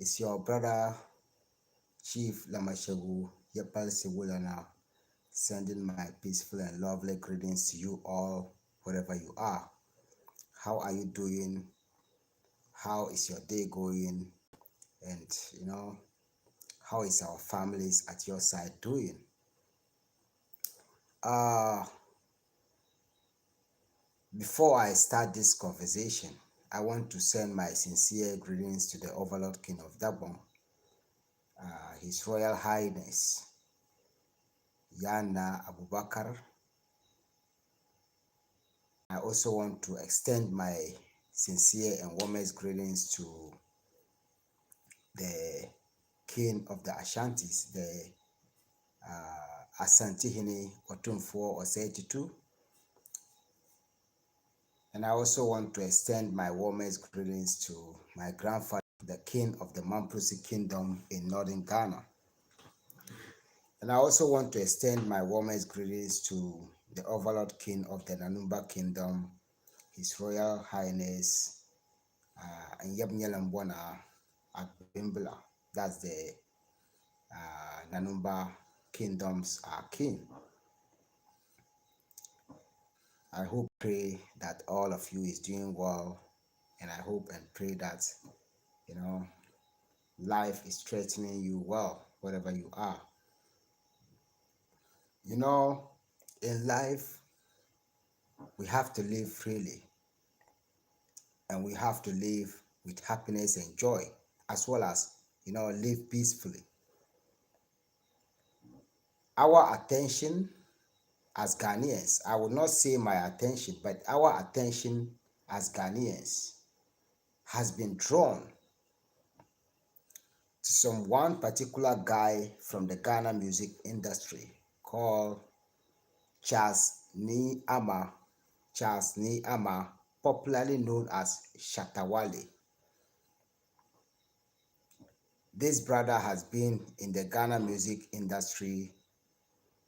It's your brother, Chief Lamashegu Yapal Sewulana, sending my peaceful and lovely greetings to you all, wherever you are. How are you doing? How is your day going? And how is our families at your side doing? Uh, Before I start this conversation, I want to send my sincere greetings to the Overlord King of Dabon, His Royal Highness Yana Abubakar. I also want to extend my sincere and warmest greetings to the King of the Ashantis, the Asantehene Otumfuo Osei. And I also want to extend my warmest greetings to my grandfather, the King of the Mamprose Kingdom in northern Ghana. And I also want to extend my warmest greetings to the Overlord King of the Nanumba Kingdom, His Royal Highness Nyebnyelembwana Agbimbla. That's the Nanumba Kingdom's king. I hope, pray that all of you is doing well, and I hope and pray that life is treating you well wherever you are. In life, we have to live freely, and we have to live with happiness and joy, as well as live peacefully. Our attention as Ghanaians, I will not say my attention, but our attention as Ghanaians has been drawn to one particular guy from the Ghana music industry called Charles Ni Ama, popularly known as Shata Wale. This brother has been in the Ghana music industry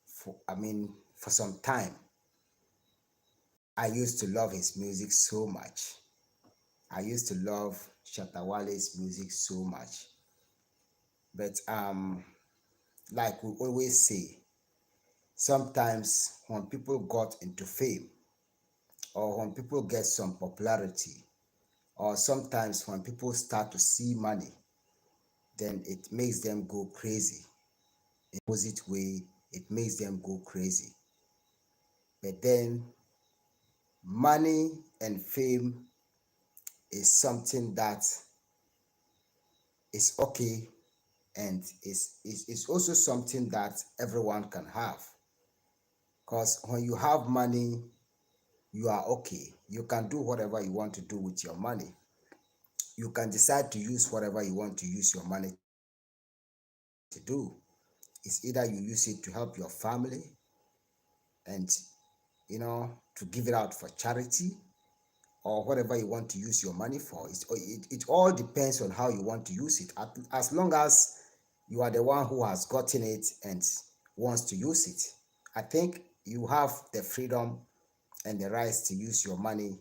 for some time. I used to love his music so much. I used to love Shata Wale's music so much. But like we always say, sometimes when people got into fame, or when people get some popularity, or sometimes when people start to see money, then it makes them go crazy. In the opposite way, it makes them go crazy. But then money and fame is something that is okay, and is also something that everyone can have. Because when you have money, you are okay. You can do whatever you want to do with your money. You can decide to use whatever you want to use your money to do. It's either you use it to help your family and to give it out for charity, or whatever you want to use your money for. It all depends on how you want to use it. As long as you are the one who has gotten it and wants to use it, I think you have the freedom and the rights to use your money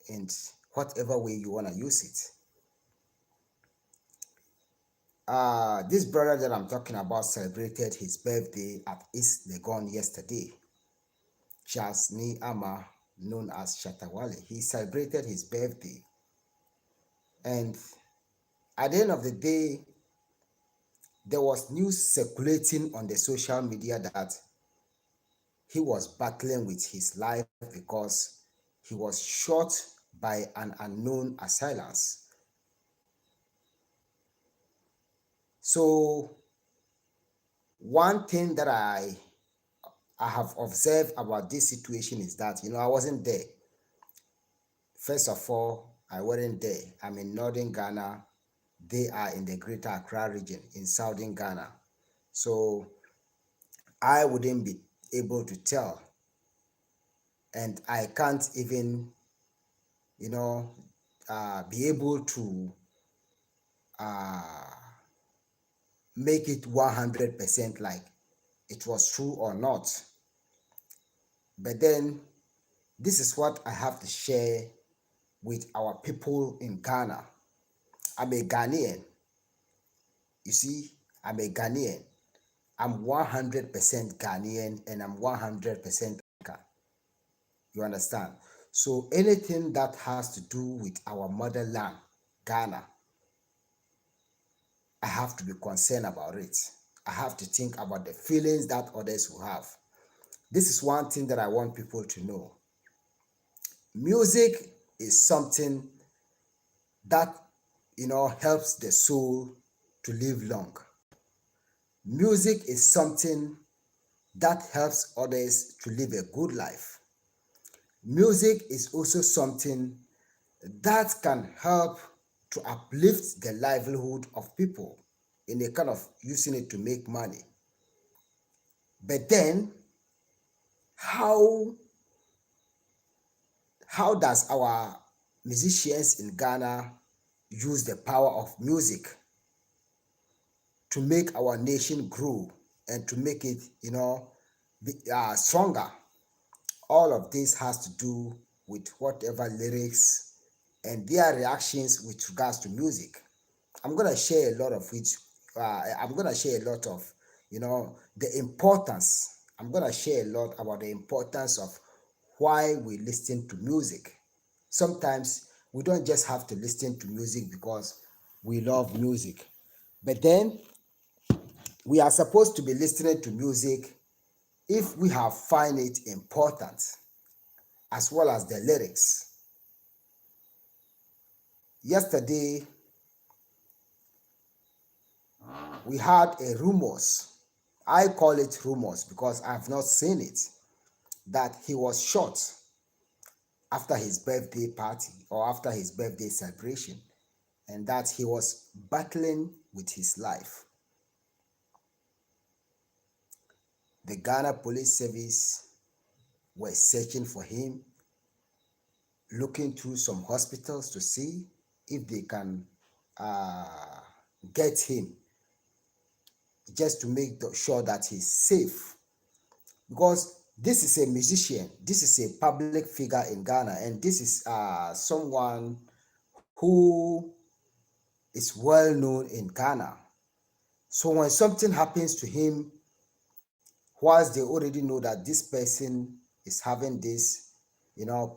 in whatever way you want to use it. This brother that I'm talking about celebrated his birthday at East Legon yesterday. Charles Ni Ama, known as Shata Wale, he celebrated his birthday. And at the end of the day, there was news circulating on the social media that he was battling with his life because he was shot by an unknown assailant. So one thing that I have observed about this situation is that I wasn't there. First of all, I wasn't there. I'm in northern Ghana. They are in the Greater Accra region in southern Ghana. So I wouldn't be able to tell. And I can't even, be able to make it 100% like it was true or not. But then this is what I have to share with our people in Ghana. I'm a Ghanaian. You see, I'm a Ghanaian. I'm 100% Ghanaian and I'm 100% African. You understand? So anything that has to do with our motherland, Ghana, I have to be concerned about it. I have to think about the feelings that others will have. This is one thing that I want people to know. Music is something that helps the soul to live long. Music is something that helps others to live a good life. Music is also something that can help to uplift the livelihood of people in a kind of using it to make money. But then, how how does our musicians in Ghana use the power of music to make our nation grow and to make it, stronger? All of this has to do with whatever lyrics and their reactions with regards to music. I'm gonna share a lot of which I'm gonna share a lot of the importance. I'm gonna share a lot about the importance of why we listen to music. Sometimes we don't just have to listen to music because we love music, but then we are supposed to be listening to music if we have find it important, as well as the lyrics. Yesterday we had a rumors. I call it rumors because I've not seen it, that he was shot after his birthday party or after his birthday celebration, and that he was battling with his life. The Ghana Police Service were searching for him, looking through some hospitals to see if they can uh, get him, just to make sure that he's safe. Because this is a musician, this is a public figure in Ghana, and this is someone who is well known in Ghana. So when something happens to him, whilst they already know that this person is having this,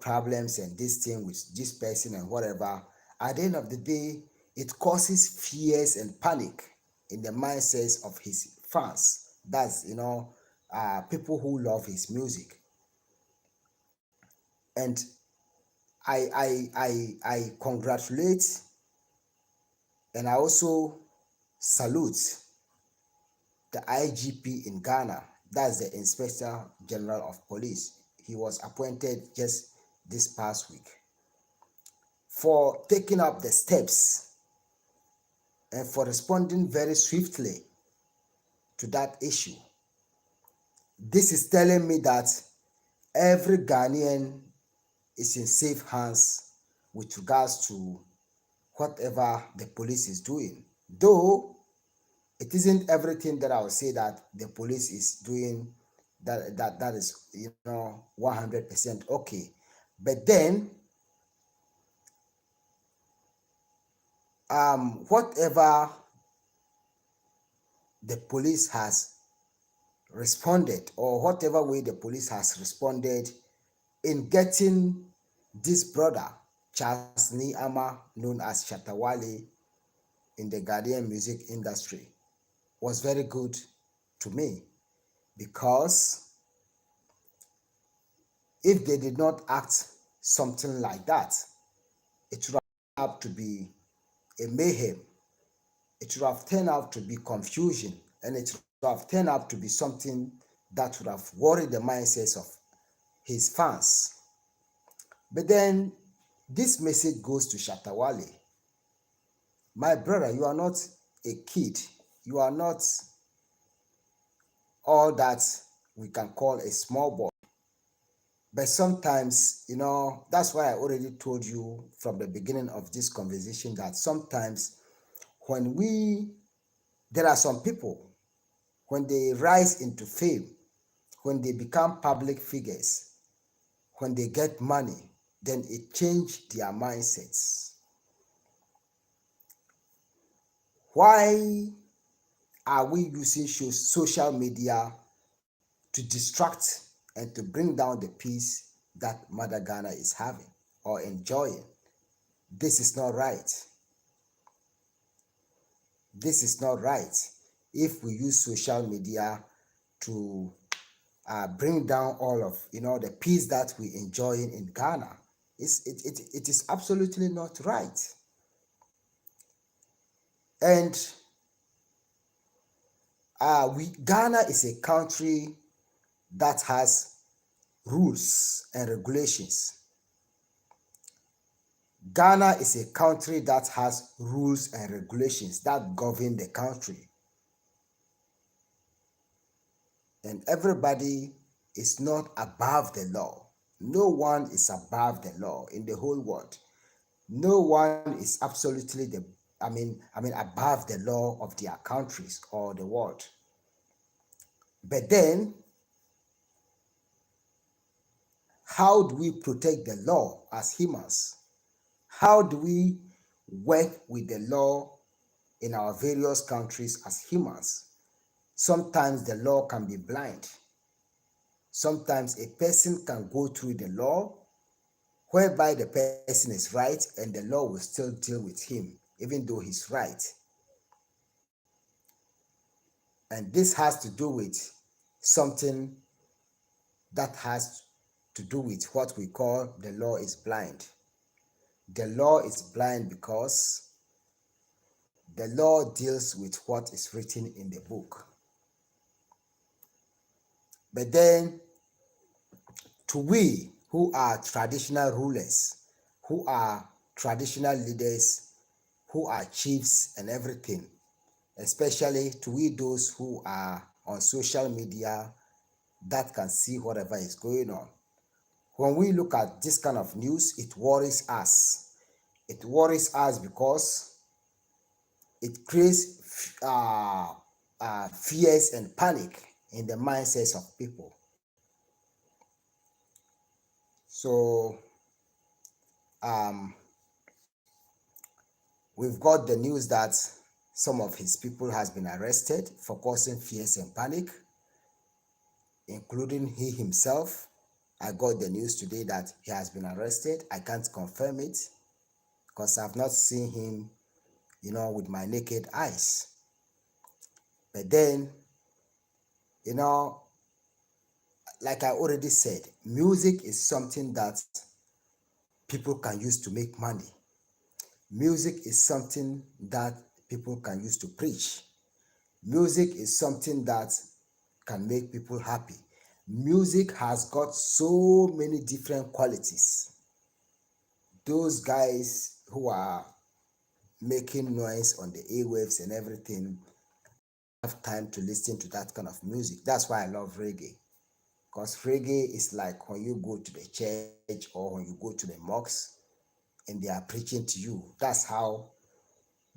problems and this thing with this person and whatever, at the end of the day, it causes fears and panic in the mindsets of his fans. That's people who love his music. And I congratulate and I also salute the IGP in Ghana, that's the Inspector General of Police. He was appointed just this past week, for taking up the steps and for responding very swiftly to that issue. This is telling me that every Ghanaian is in safe hands with regards to whatever the police is doing. Though it isn't everything that I would say that the police is doing that is 100% okay. But then whatever the police has responded, or whatever way the police has responded in getting this brother Charles Niama, known as Shata Wale, in the Ghanaian music industry, was very good to me, because if they did not act something like that, it would have turned out to be a mayhem. It would have turned out to be confusion, and it would have turned out to be something that would have worried the mindsets of his fans. But then this message goes to Shata Wale. My brother, you are not a kid. You are not all that we can call a small boy. But sometimes, that's why I already told you from the beginning of this conversation that sometimes when there are some people, when they rise into fame, when they become public figures, when they get money, then it changes their mindsets. Why are we using social media to distract and to bring down the peace that Mother Ghana is having or enjoying? This is not right. This is not right. If we use social media to bring down all of the peace that we enjoy in Ghana, it is absolutely not right. And Ghana is a country that has rules and regulations. Ghana is a country that has rules and regulations that govern the country. And everybody is not above the law. No one is above the law in the whole world. No one is absolutely above the law of their countries or the world. But then, how do we protect the law as humans? How do we work with the law in our various countries as humans? Sometimes the law can be blind. Sometimes a person can go through the law whereby the person is right and the law will still deal with him even though he's right. And this has to do with something that has to do with what we call the law is blind. The law is blind because the law deals with what is written in the book. But then, to we who are traditional rulers, who are traditional leaders, who are chiefs and everything, especially to we those who are on social media that can see whatever is going on. When we look at this kind of news, it worries us. It worries us because it creates fears and panic in the mindsets of people. So um, we've got the news that some of his people has been arrested for causing fears and panic, including he himself. I got the news today that he has been arrested. I can't confirm it because I've not seen him, with my naked eyes. But then, you know, like I already said, music is something that people can use to make money. Music is something that people can use to preach. Music is something that can make people happy. Music has got so many different qualities. Those guys who are making noise on the airwaves and everything have time to listen to that kind of music. That's why I love reggae. Because reggae is like when you go to the church or when you go to the mosque and they are preaching to you. That's how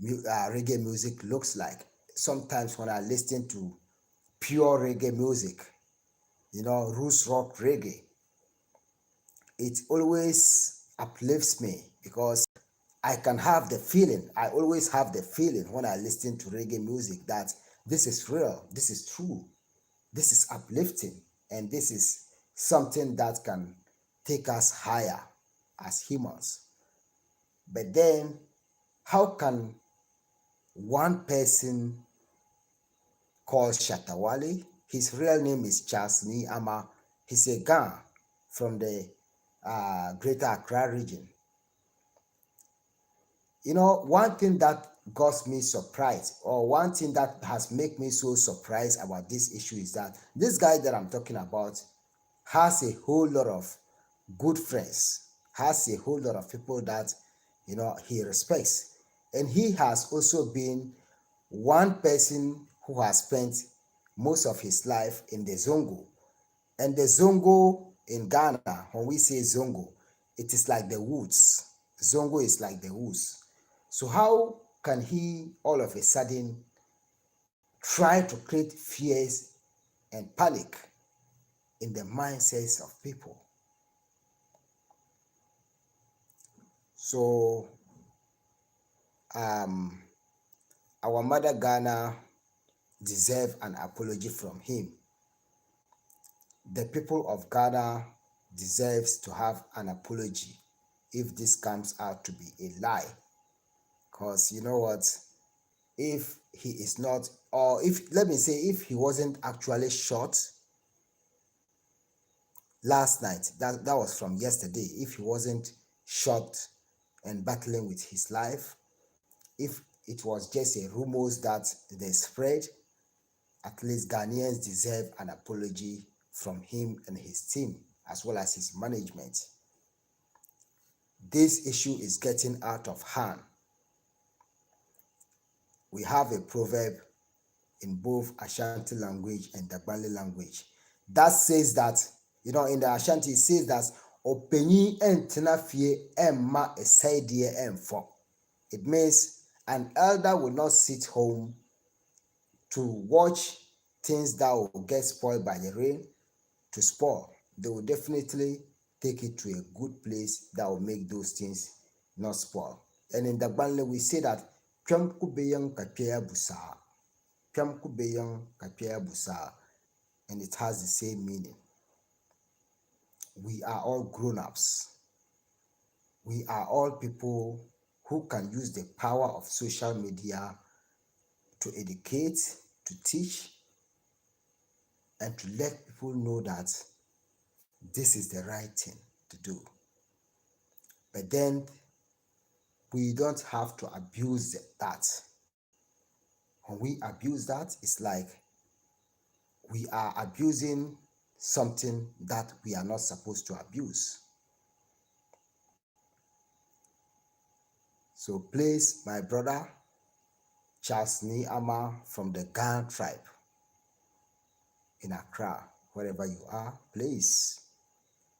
reggae music looks like. Sometimes when I listen to pure reggae music, roots rock reggae, it always uplifts me because I can have the feeling, I always have the feeling when I listen to reggae music that this is real, this is true, this is uplifting, and this is something that can take us higher as humans. But then, how can one person called Shata Wale, his real name is Charles Ni Ama, he's a Ghan from the Greater Accra region. One thing that got me surprised, or one thing that has made me so surprised about this issue is that this guy that I'm talking about has a whole lot of good friends, has a whole lot of people that he respects. And he has also been one person who has spent most of his life in the Zongo. And the Zongo in Ghana, when we say Zongo, it is like the woods. Zongo is like the woods. So how can he all of a sudden try to create fears and panic in the mindsets of people? So our mother Ghana deserve an apology from him. The people of Ghana deserves to have an apology if this comes out to be a lie. Because you know what? If he is not, or if, let me say, if he wasn't actually shot last night, that was from yesterday, if he wasn't shot and battling with his life, if it was just a rumors that they spread, at least Ghanaians deserve an apology from him and his team, as well as his management. This issue is getting out of hand. We have a proverb in both Ashanti language and Dagbali language that says that, in the Ashanti, it says that Openyi entena fie emma esaidie emfo. It means an elder will not sit home to watch things that will get spoiled by the rain to spoil. They will definitely take it to a good place that will make those things not spoil. And in Dagbali, we say that Twam kubeyang kapia busa. Twam kubeyang kapia busa. And it has the same meaning. We are all grown-ups. We are all people who can use the power of social media to educate, to teach, and to let people know that this is the right thing to do. But then we don't have to abuse that. When we abuse that, it's like we are abusing something that we are not supposed to abuse. So please, my brother Charles Niama from the Gan tribe in Accra, wherever you are, please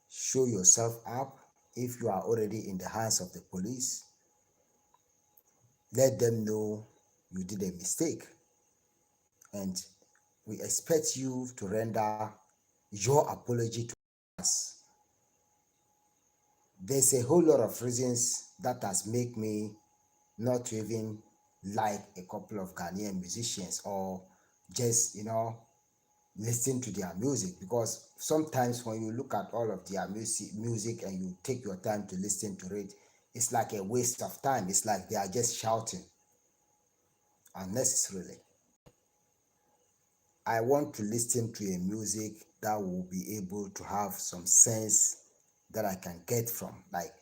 show yourself up. If you are already in the hands of the police, let them know you did a mistake. And we expect you to render your apology to us. There's a whole lot of reasons that has made me not to even like a couple of Ghanaian musicians, or just, listen to their music, because sometimes when you look at all of their music and you take your time to listen to it, it's like a waste of time. It's like they are just shouting unnecessarily. I want to listen to a music that will be able to have some sense that I can get from. Like,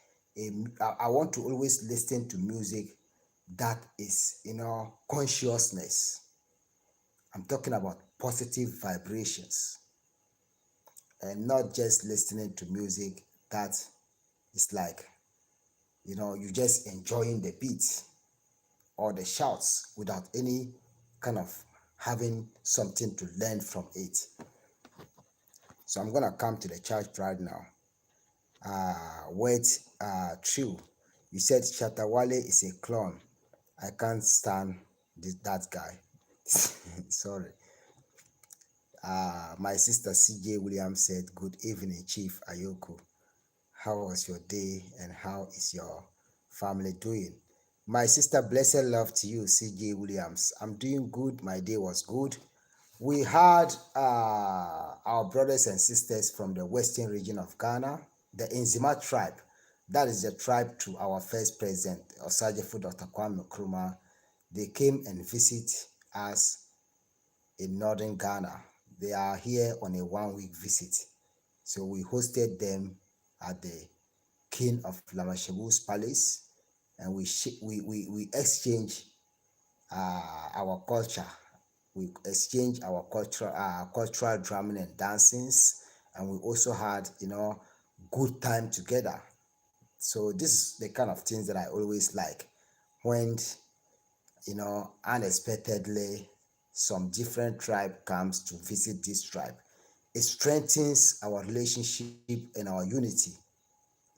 I want to always listen to music that is, consciousness. I'm talking about positive vibrations, and not just listening to music that is like, you just enjoying the beats or the shouts without any kind of having something to learn from it. So I'm gonna come to the church right now. Wait, true. You said Shata Wale is a clone. I can't stand that guy. Sorry. My sister CJ Williams said, "Good evening, Chief Ayoko. How was your day and how is your family doing?" My sister, blessed love to you, CJ Williams. I'm doing good. My day was good. We had our brothers and sisters from the western region of Ghana, the Nzima tribe. That is the tribe to our first president, Osagyefo Dr. Kwame Nkrumah. They came and visit us in northern Ghana. They are here on a 1-week visit. So we hosted them at the King of Lamashabu's palace, and we exchange our culture. We exchange our cultural drumming and dancings, and we also had good time together. So this is the kind of things that I always like, when unexpectedly some different tribe comes to visit this tribe. It strengthens our relationship and our unity.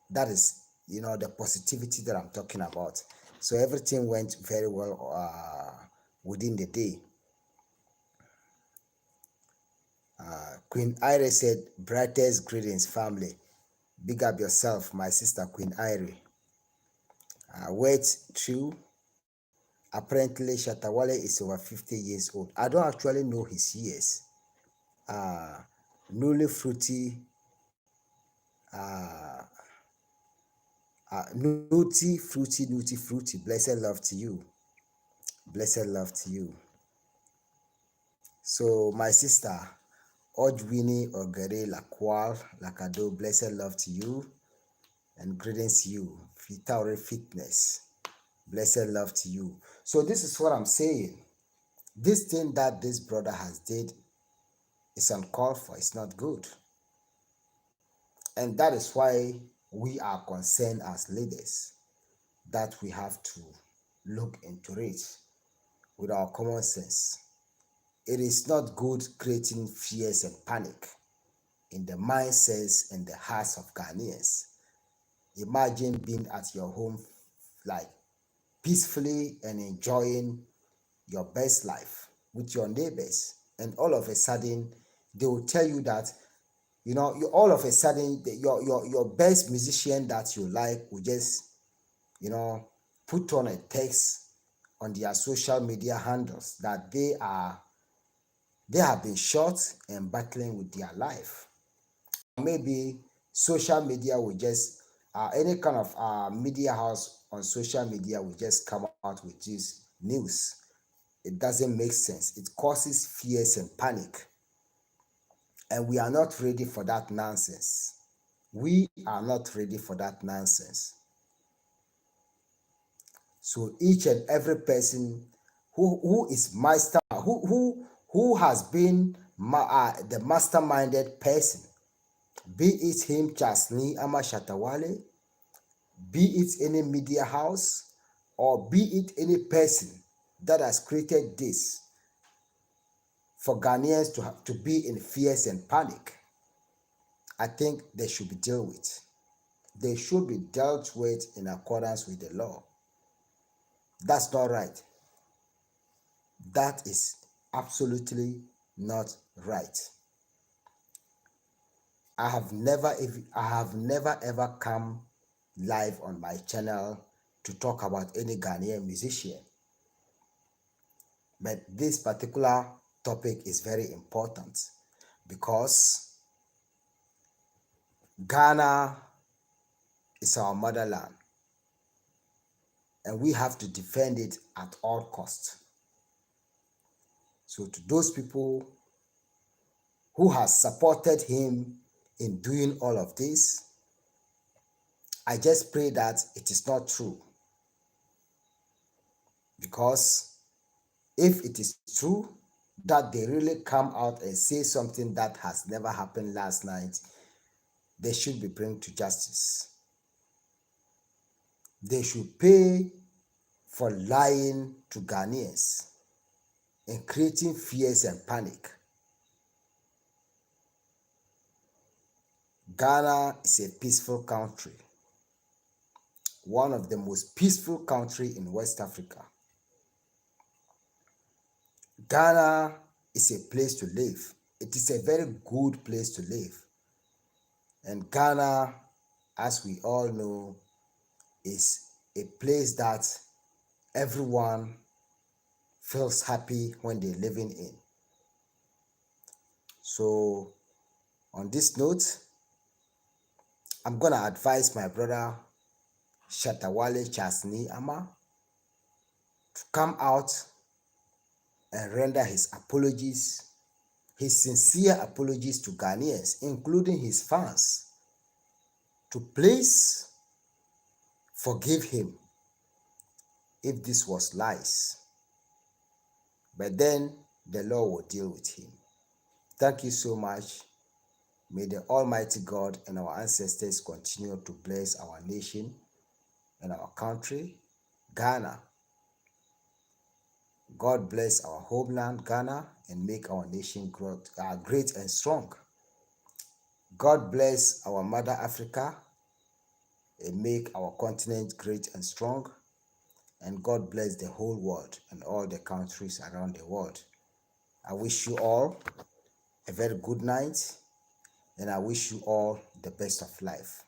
That is, the positivity that I'm talking about. So everything went very well within the day. Queen Irie said, "Brightest greetings, family. Big up yourself, my sister Queen Irie." Wait, true. Apparently, Shata Wale is over 50 years old. I don't actually know his years. Uh, Newly fruity, uh, nutty fruity. Blessed love to you. Blessed love to you. So, my sister, Ojwini Ogere Lakwal Lakado, blessed love to you and greetings to you. Fitaure Fitness, blessed love to you. So, this is what I'm saying. This thing that this brother has did is uncalled for, it's not good. And that is why we are concerned as leaders that we have to look into it with our common sense. It is not good creating fears and panic in the mindsets and the hearts of Ghanaians. Imagine being at your home, like peacefully and enjoying your best life with your neighbors, and all of a sudden they will tell you that all of a sudden your best musician that you like will just put on a text on their social media handles that they have been shot and battling with their life. Maybe social media will just any kind of media house on social media will just come out with this news. It doesn't make sense. It causes fears and panic, and we are not ready for that nonsense. We are not ready for that nonsense. So each and every person who is master who has been the masterminded person, be it him Chasni Ama Shata Wale, be it any media house, or be it any person that has created this for Ghanaians to be in fears and panic, I think they should be dealt with. They should be dealt with in accordance with the law. That's not right. That is absolutely not right. I have never ever come live on my channel to talk about any Ghanaian musician. But this particular topic is very important because Ghana is our motherland and we have to defend it at all costs. So to those people who has supported him in doing all of this, I just pray that it is not true. Because if it is true that they really come out and say something that has never happened last night, they should be brought to justice. They should pay for lying to Ghanaians and creating fears and panic. Ghana is a peaceful country, one of the most peaceful countries in West Africa. Ghana is a place to live. It is a very good place to live. And Ghana, as we all know, is a place that everyone feels happy when they're living in. So, on this note, I'm going to advise my brother Shata Wale Chasni Ama to come out and render his apologies, his sincere apologies to Ghanaians, including his fans, to please forgive him if this was lies. But then the law will deal with him. Thank you so much. May the Almighty God and our ancestors continue to bless our nation and our country, Ghana. God bless our homeland, Ghana, and make our nation great and strong. God bless our mother Africa and make our continent great and strong. And God bless the whole world and all the countries around the world. I wish you all a very good night, and I wish you all the best of life.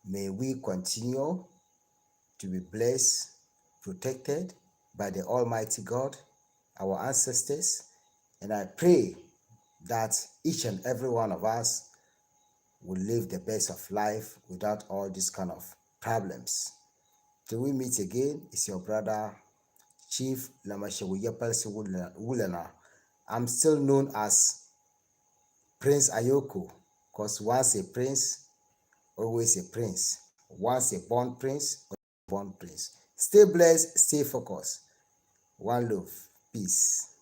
May we continue to be blessed, protected, by the Almighty God, our ancestors, and I pray that each and every one of us will live the best of life without all these kind of problems. Till we meet again, it's your brother Chief Lamashewuyepelsi Wulena. I'm still known as Prince Ayoko, because once a prince, always a prince. Once a born prince, always a born prince. Stay blessed, stay focused. One love, peace.